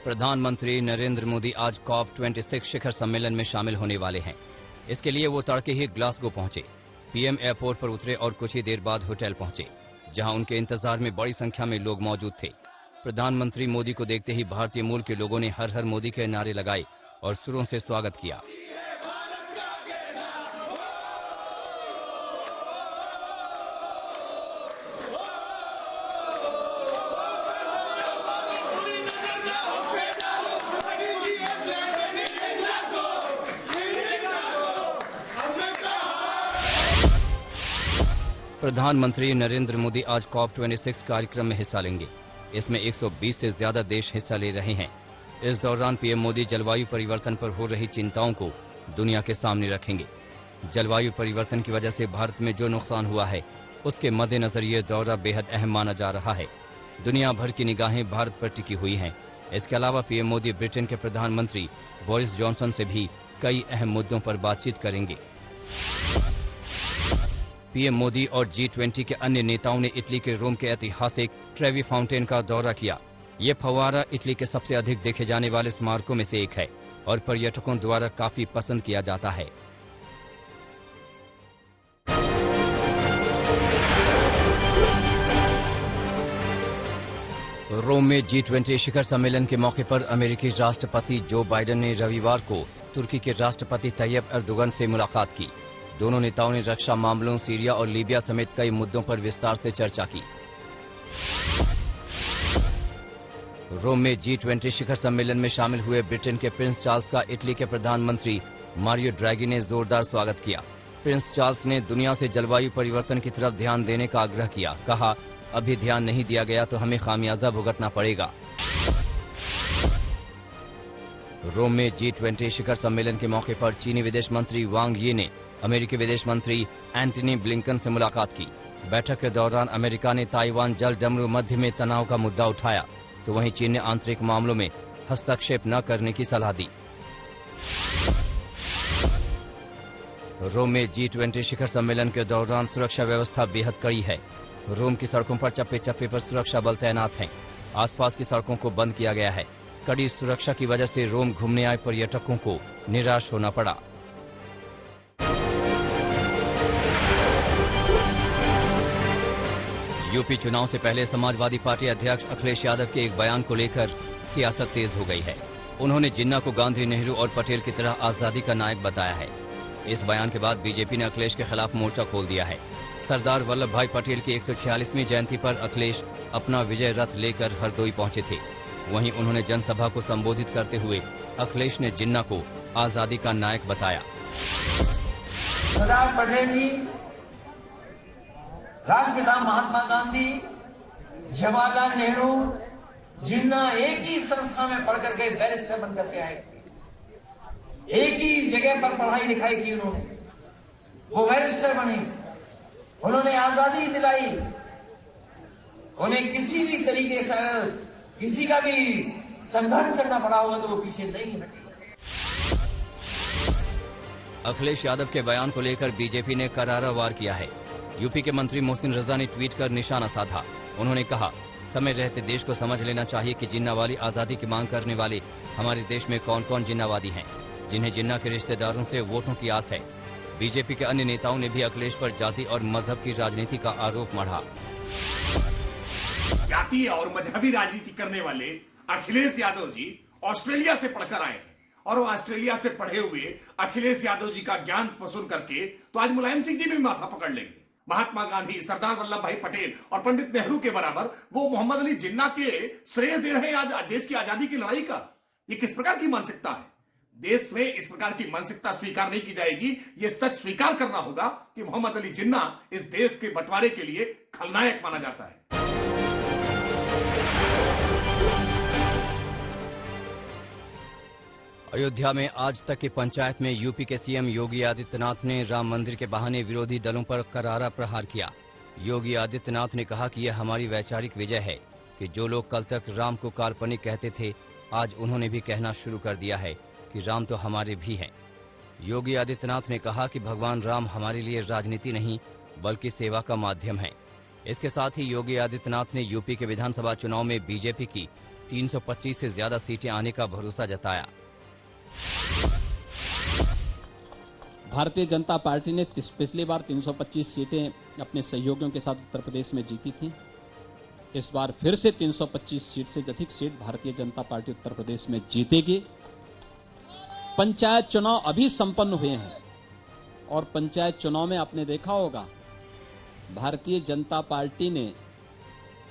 प्रधानमंत्री नरेंद्र मोदी आज COP26 शिखर सम्मेलन में शामिल होने वाले हैं। इसके लिए वो तड़के ही ग्लासगो पहुंचे। पीएम एयरपोर्ट पर उतरे और कुछ ही देर बाद होटल पहुंचे, जहां उनके इंतजार में बड़ी संख्या में लोग मौजूद थे। प्रधानमंत्री मोदी को देखते ही भारतीय मूल के लोगों ने हर हर मोदी के नारे लगाए और सुरों से स्वागत किया। प्रधानमंत्री नरेंद्र मोदी आज COP26 कार्यक्रम में हिस्सा लेंगे। इसमें 120 से ज्यादा देश हिस्सा ले रहे हैं। इस दौरान पीएम मोदी जलवायु परिवर्तन पर हो रही चिंताओं को दुनिया के सामने रखेंगे। जलवायु परिवर्तन की वजह से भारत में जो नुकसान हुआ है, उसके मद्देनजर ये दौरा बेहद अहम माना जा रहा है। दुनिया भर की निगाहें भारत पर टिकी हुई हैं। इसके अलावा पीएम मोदी ब्रिटेन के प्रधानमंत्री बोरिस जॉनसन से भी कई अहम मुद्दों पर बातचीत करेंगे। पीएम मोदी और G20 के अन्य नेताओं ने इटली के रोम के ऐतिहासिक ट्रेवी फाउंटेन का दौरा किया। ये फव्वारा इटली के सबसे अधिक देखे जाने वाले स्मारकों में से एक है और पर्यटकों द्वारा काफी पसंद किया जाता है। रोम में G20 शिखर सम्मेलन के मौके पर अमेरिकी राष्ट्रपति जो बाइडेन ने रविवार को तुर्की के राष्ट्रपति तैयब एर्दोगन से मुलाकात की। दोनों नेताओं ने रक्षा मामलों, सीरिया और लीबिया समेत कई मुद्दों पर विस्तार से चर्चा की। रोम में G20 शिखर सम्मेलन में शामिल हुए ब्रिटेन के प्रिंस चार्ल्स का इटली के प्रधानमंत्री मारियो ड्रैगी ने जोरदार स्वागत किया। प्रिंस चार्ल्स ने दुनिया से जलवायु परिवर्तन की तरफ ध्यान देने का आग्रह किया। कहा, अभी ध्यान नहीं दिया गया तो हमें खामियाजा भुगतना पड़ेगा। रोम में G20 शिखर सम्मेलन के मौके पर चीनी विदेश मंत्री वांग यी ने अमेरिकी विदेश मंत्री एंटनी ब्लिंकन से मुलाकात की। बैठक के दौरान अमेरिका ने ताइवान जल डमरू मध्य में तनाव का मुद्दा उठाया, तो वहीं चीन ने आंतरिक मामलों में हस्तक्षेप न करने की सलाह दी। रोम में G20 शिखर सम्मेलन के दौरान सुरक्षा व्यवस्था बेहद कड़ी है। रोम की सड़कों पर चप्पे चप्पे पर सुरक्षा बल तैनात हैं। आसपास की सड़कों को बंद किया गया है। कड़ी सुरक्षा की वजह से रोम घूमने आए पर्यटकों को निराश होना पड़ा। यूपी चुनाव से पहले समाजवादी पार्टी अध्यक्ष अखिलेश यादव के एक बयान को लेकर सियासत तेज हो गई है। उन्होंने जिन्ना को गांधी, नेहरू और पटेल की तरह आजादी का नायक बताया है। इस बयान के बाद बीजेपी ने अखिलेश के खिलाफ मोर्चा खोल दिया है। सरदार वल्लभ भाई पटेल की 146वीं जयंती पर अखिलेश अपना विजय रथ लेकर हरदोई पहुंचे थे। वहीं उन्होंने जनसभा को संबोधित करते हुए अखिलेश ने जिन्ना को आजादी का नायक बताया। सरदार पटेल जी, राष्ट्रपिता महात्मा गांधी, जवाहरलाल नेहरू, जिन्ना एक ही संस्था में पढ़ करके बैरिस्टर बन करके आए। एक ही जगह पर पढ़ाई लिखाई की उन्होंने, वो बैरिस्टर बने। उन्होंने आजादी दिलाई। उन्हें किसी भी तरीके से किसी का भी संघर्ष करना पड़ा होगा तो वो पीछे नहीं हटे। अखिलेश यादव के बयान को लेकर बीजेपी ने करारा वार किया है। यूपी के मंत्री मोहसिन रजा ने ट्वीट कर निशाना साधा। उन्होंने कहा, समय रहते देश को समझ लेना चाहिए कि जिन्नावाली आजादी की मांग करने वाले हमारे देश में कौन कौन जिन्नावादी हैं, जिन्हें जिन्ना के रिश्तेदारों से वोटों की आस है। बीजेपी के अन्य नेताओं ने भी अखिलेश पर जाति और मजहब की राजनीति का आरोप मढ़ा। जाति और मजहबी राजनीति करने वाले अखिलेश यादव जी ऑस्ट्रेलिया से पढ़कर आए हैं और वो ऑस्ट्रेलिया से पढ़े हुए अखिलेश यादव जी का ज्ञान सुन करके तो आज मुलायम सिंह जी भी माथा पकड़ लेंगे। महात्मा गांधी, सरदार वल्लभ भाई पटेल और पंडित नेहरू के बराबर वो मोहम्मद अली जिन्ना के श्रेय दे रहे हैं आज देश की आजादी की लड़ाई का। ये किस प्रकार की मानसिकता है? देश में इस प्रकार की मानसिकता स्वीकार नहीं की जाएगी। ये सच स्वीकार करना होगा कि मोहम्मद अली जिन्ना इस देश के बंटवारे के लिए खलनायक माना जाता है। अयोध्या में आज तक की पंचायत में यूपी के सीएम योगी आदित्यनाथ ने राम मंदिर के बहाने विरोधी दलों पर करारा प्रहार किया। योगी आदित्यनाथ ने कहा कि यह हमारी वैचारिक विजय है कि जो लोग कल तक राम को काल्पनिक कहते थे, आज उन्होंने भी कहना शुरू कर दिया है कि राम तो हमारे भी हैं। योगी आदित्यनाथ ने कहा कि भगवान राम हमारे लिए राजनीति नहीं बल्कि सेवा का माध्यम है। इसके साथ ही योगी आदित्यनाथ ने यूपी के विधानसभा चुनाव में बीजेपी की 325 से ज्यादा सीटें आने का भरोसा जताया। भारतीय जनता पार्टी ने पिछली बार 325 सीटें अपने सहयोगियों के साथ उत्तर प्रदेश में जीती थी। इस बार फिर से 325 सीट से अधिक सीट भारतीय जनता पार्टी उत्तर प्रदेश में जीतेगी। पंचायत चुनाव अभी संपन्न हुए हैं और पंचायत चुनाव में आपने देखा होगा भारतीय जनता पार्टी ने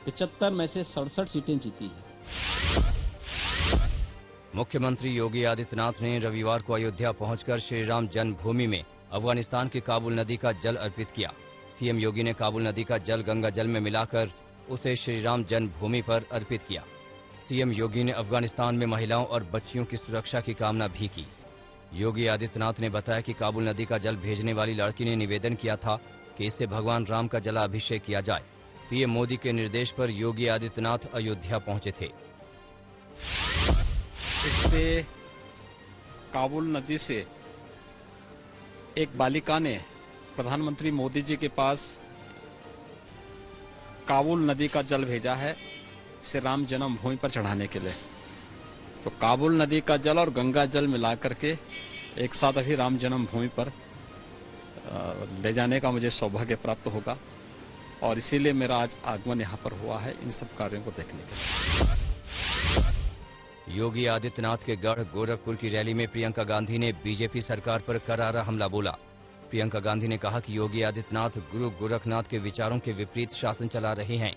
75 में से 67 सीटें जीती है। मुख्यमंत्री योगी आदित्यनाथ ने रविवार को अयोध्या पहुंचकर श्री राम जन्मभूमि में अफगानिस्तान की काबुल नदी का जल अर्पित किया। सीएम योगी ने काबुल नदी का जल गंगा जल में मिलाकर उसे श्री राम जन्मभूमि पर अर्पित किया। सीएम योगी ने अफगानिस्तान में महिलाओं और बच्चियों की सुरक्षा की कामना भी की। योगी आदित्यनाथ ने बताया कि काबुल नदी का जल भेजने वाली लड़की ने निवेदन किया था कि इससे भगवान राम का जलाभिषेक किया जाए। पीएम मोदी के निर्देश पर योगी आदित्यनाथ अयोध्या पहुंचे थे। इससे काबुल नदी से एक बालिका ने प्रधानमंत्री मोदी जी के पास काबुल नदी का जल भेजा है इसे राम जन्मभूमि पर चढ़ाने के लिए। तो काबुल नदी का जल और गंगा जल मिलाकर के एक साथ अभी राम जन्मभूमि पर ले जाने का मुझे सौभाग्य प्राप्त होगा और इसीलिए मेरा आज आगमन यहाँ पर हुआ है इन सब कार्यों को देखने के लिए। योगी आदित्यनाथ के गढ़ गोरखपुर की रैली में प्रियंका गांधी ने बीजेपी सरकार पर करारा हमला बोला। प्रियंका गांधी ने कहा कि योगी आदित्यनाथ गुरु गोरखनाथ के विचारों के विपरीत शासन चला रहे हैं।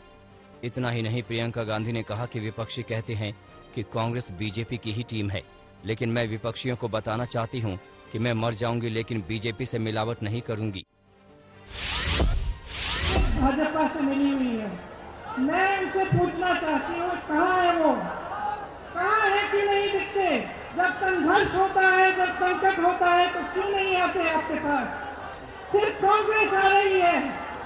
इतना ही नहीं, प्रियंका गांधी ने कहा कि विपक्षी कहते हैं कि कांग्रेस बीजेपी की ही टीम है, लेकिन मैं विपक्षियों को बताना चाहती हूं कि मैं मर जाऊंगी लेकिन बीजेपी से मिलावट नहीं करूंगी। भाजपा से मिली हुई है, मैं उनसे पूछना चाहती हूँ कहाँ है वो, कहाँ है कि नहीं दिखते? जब संघर्ष होता है, जब संकट होता है तो क्यों नहीं आते आपके पास? सिर्फ कांग्रेस आ रही है,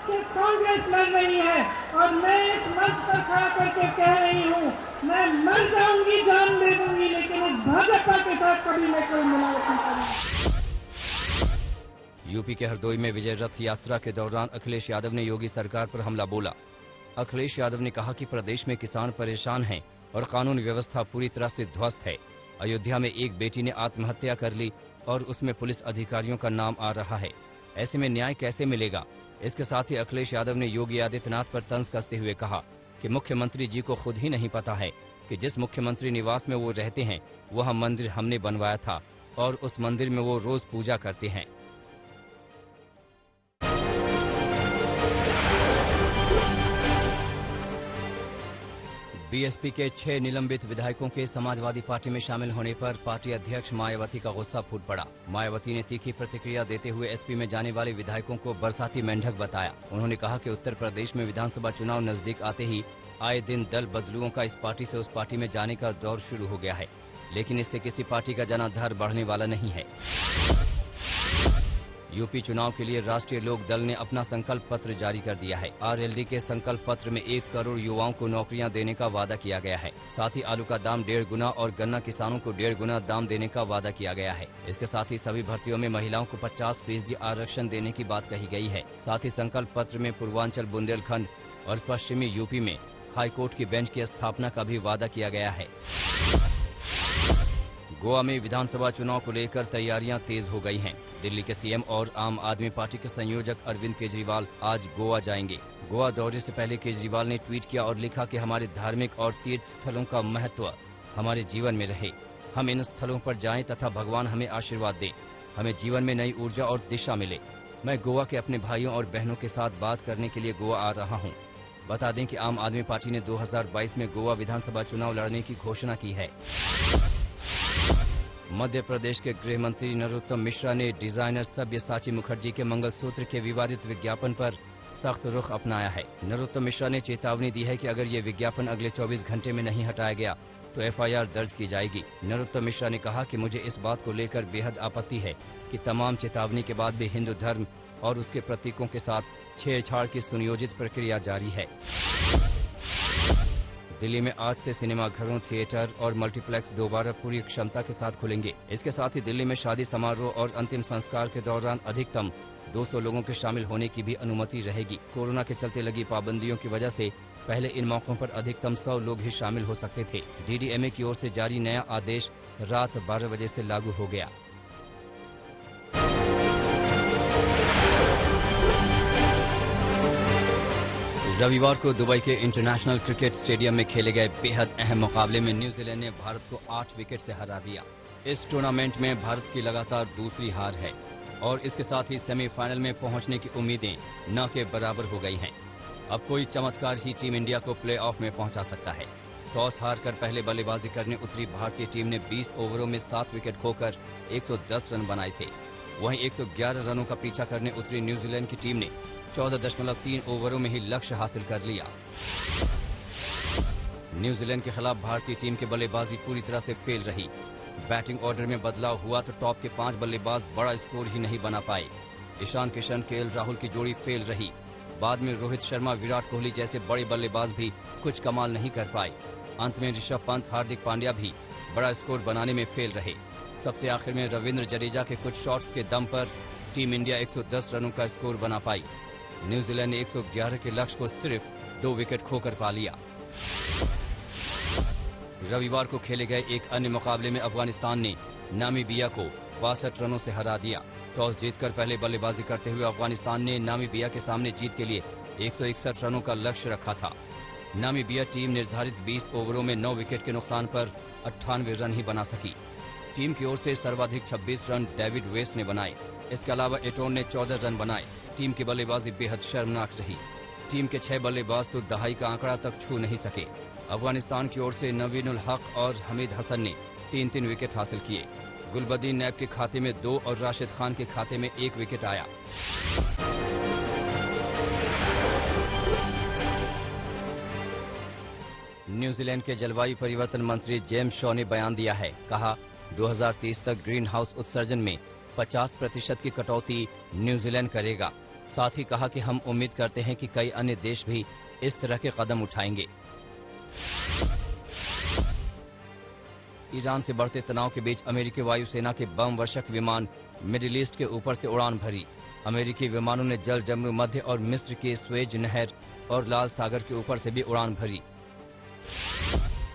सिर्फ कांग्रेस लड़ रही है और मैं इस मंच पर खड़ा करके कह रही हूँ मैं मर जाऊंगी, जान दे दूंगी, लेकिन इस भाजपा के साथ कभी मैं कोई मिलावट नहीं करूंगी। यूपी के हरदोई में विजय रथ यात्रा के दौरान अखिलेश यादव ने योगी सरकार पर हमला बोला। अखिलेश यादव ने कहा कि प्रदेश में किसान परेशान हैं और कानून व्यवस्था पूरी तरह से ध्वस्त है। अयोध्या में एक बेटी ने आत्महत्या कर ली और उसमें पुलिस अधिकारियों का नाम आ रहा है। ऐसे में न्याय कैसे मिलेगा? इसके साथ ही अखिलेश यादव ने योगी आदित्यनाथ पर तंज कसते हुए कहा कि मुख्यमंत्री जी को खुद ही नहीं पता है कि जिस मुख्यमंत्री निवास में वो रहते हैं वह मंदिर हमने बनवाया था और उस मंदिर में वो रोज पूजा करते हैं। बीएसपी के 6 निलंबित विधायकों के समाजवादी पार्टी में शामिल होने पर पार्टी अध्यक्ष मायावती का गुस्सा फूट पड़ा। मायावती ने तीखी प्रतिक्रिया देते हुए एसपी में जाने वाले विधायकों को बरसाती मेंढक बताया। उन्होंने कहा कि उत्तर प्रदेश में विधानसभा चुनाव नजदीक आते ही आए दिन दल बदलुओं का इस पार्टी से उस पार्टी में जाने का दौर शुरू हो गया है, लेकिन इससे किसी पार्टी का जनाधार बढ़ने वाला नहीं है। यूपी चुनाव के लिए राष्ट्रीय लोक दल ने अपना संकल्प पत्र जारी कर दिया है। आरएलडी के संकल्प पत्र में 1 करोड़ युवाओं को नौकरियां देने का वादा किया गया है। साथ ही आलू का दाम 1.5 गुना और गन्ना किसानों को 1.5 गुना दाम देने का वादा किया गया है। इसके साथ ही सभी भर्तियों में महिलाओं को 50% आरक्षण देने की बात कही गई है। साथ ही संकल्प पत्र में पूर्वांचल, बुंदेलखंड और पश्चिमी यूपी में हाईकोर्ट की बेंच की स्थापना का भी वादा किया गया है। गोवा में विधानसभा चुनाव को लेकर तैयारियां तेज हो गई हैं। दिल्ली के सीएम और आम आदमी पार्टी के संयोजक अरविंद केजरीवाल आज गोवा जाएंगे। गोवा दौरे से पहले केजरीवाल ने ट्वीट किया और लिखा कि हमारे धार्मिक और तीर्थ स्थलों का महत्व हमारे जीवन में रहे। हम इन स्थलों पर जाएं तथा भगवान हमें आशीर्वाद दे, हमें जीवन में नई ऊर्जा और दिशा मिले। मैं गोवा के अपने भाइयों और बहनों के साथ बात करने के लिए गोवा आ रहा हूँ। बता दें कि आम आदमी पार्टी ने 2022 में गोवा विधानसभा चुनाव लड़ने की घोषणा की है। मध्य प्रदेश के गृह मंत्री नरोत्तम मिश्रा ने डिजाइनर सब्यसाची मुखर्जी के मंगलसूत्र के विवादित विज्ञापन पर सख्त रुख अपनाया है। नरोत्तम मिश्रा ने चेतावनी दी है कि अगर ये विज्ञापन अगले 24 घंटे में नहीं हटाया गया तो एफआईआर दर्ज की जाएगी। नरोत्तम मिश्रा ने कहा कि मुझे इस बात को लेकर बेहद आपत्ति है कि तमाम चेतावनी के बाद भी हिंदू धर्म और उसके प्रतीकों के साथ छेड़छाड़ की सुनियोजित प्रक्रिया जारी है। दिल्ली में आज से सिनेमाघरों, थिएटर और मल्टीप्लेक्स दोबारा पूरी क्षमता के साथ खुलेंगे। इसके साथ ही दिल्ली में शादी समारोह और अंतिम संस्कार के दौरान अधिकतम 200 लोगों के शामिल होने की भी अनुमति रहेगी। कोरोना के चलते लगी पाबंदियों की वजह से पहले इन मौकों पर अधिकतम 100 लोग ही शामिल हो सकते थे। डीडीएमए की ओर से जारी नया आदेश रात 12 बजे से लागू हो गया। रविवार को दुबई के इंटरनेशनल क्रिकेट स्टेडियम में खेले गए बेहद अहम मुकाबले में न्यूजीलैंड ने भारत को 8 विकेट से हरा दिया। इस टूर्नामेंट में भारत की लगातार दूसरी हार है और इसके साथ ही सेमीफाइनल में पहुंचने की उम्मीदें न के बराबर हो गई हैं। अब कोई चमत्कार ही टीम इंडिया को प्लेऑफ में पहुंचा सकता है। टॉस हारकर पहले बल्लेबाजी करने उतरी भारतीय टीम ने 20 ओवरों में 7 विकेट खोकर 110 रन बनाए थे। वहीं 111 रनों का पीछा करने उतरी न्यूजीलैंड की टीम ने 14.3 ओवरों में ही लक्ष्य हासिल कर लिया। न्यूजीलैंड के खिलाफ भारतीय टीम की बल्लेबाजी पूरी तरह से फेल रही। बैटिंग ऑर्डर में बदलाव हुआ तो टॉप के 5 बल्लेबाज बड़ा स्कोर ही नहीं बना पाए। ईशान किशन, केएल राहुल की जोड़ी फेल रही। बाद में रोहित शर्मा, विराट कोहली जैसे बड़े बल्लेबाज भी कुछ कमाल नहीं कर पाए। अंत में ऋषभ पंत, हार्दिक पांड्या भी बड़ा स्कोर बनाने में फेल रहे। सबसे आखिर में रविंद्र जडेजा के कुछ शॉट्स के दम पर टीम इंडिया 110 रनों का स्कोर बना पाई। न्यूजीलैंड ने 111 के लक्ष्य को सिर्फ 2 विकेट खोकर पा लिया। रविवार को खेले गए एक अन्य मुकाबले में अफगानिस्तान ने नामीबिया को 62 रनों से हरा दिया। टॉस जीतकर पहले बल्लेबाजी करते हुए अफगानिस्तान ने नामीबिया के सामने जीत के लिए 161 रनों का लक्ष्य रखा था। नामीबिया टीम निर्धारित 20 ओवरों में 9 विकेट के नुकसान पर 98 रन ही बना सकी। टीम की ओर से सर्वाधिक 26 रन डेविड वेस ने बनाए। इसके अलावा एटोन ने 14 रन बनाए। टीम की बल्लेबाजी बेहद शर्मनाक रही। टीम के 6 बल्लेबाज तो दहाई का आंकड़ा तक छू नहीं सके। अफगानिस्तान की ओर से नवीनुल हक और हमीद हसन ने 3-3 विकेट हासिल किए। गुलबदीन नैब के खाते में 2 और राशिद खान के खाते में 1 विकेट आया। न्यूजीलैंड के जलवायु परिवर्तन मंत्री जेम्स शॉ ने बयान दिया है। कहा, 2030 तक ग्रीन हाउस उत्सर्जन में 50% की कटौती न्यूजीलैंड करेगा। साथ ही कहा कि हम उम्मीद करते हैं कि कई अन्य देश भी इस तरह के कदम उठाएंगे। ईरान से बढ़ते तनाव के बीच अमेरिकी वायुसेना के बम वर्षक विमान मिडिल ईस्ट के ऊपर से उड़ान भरी। अमेरिकी विमानों ने जल जम्मू, मध्य और मिस्र के स्वेज नहर और लाल सागर के ऊपर से भी उड़ान भरी।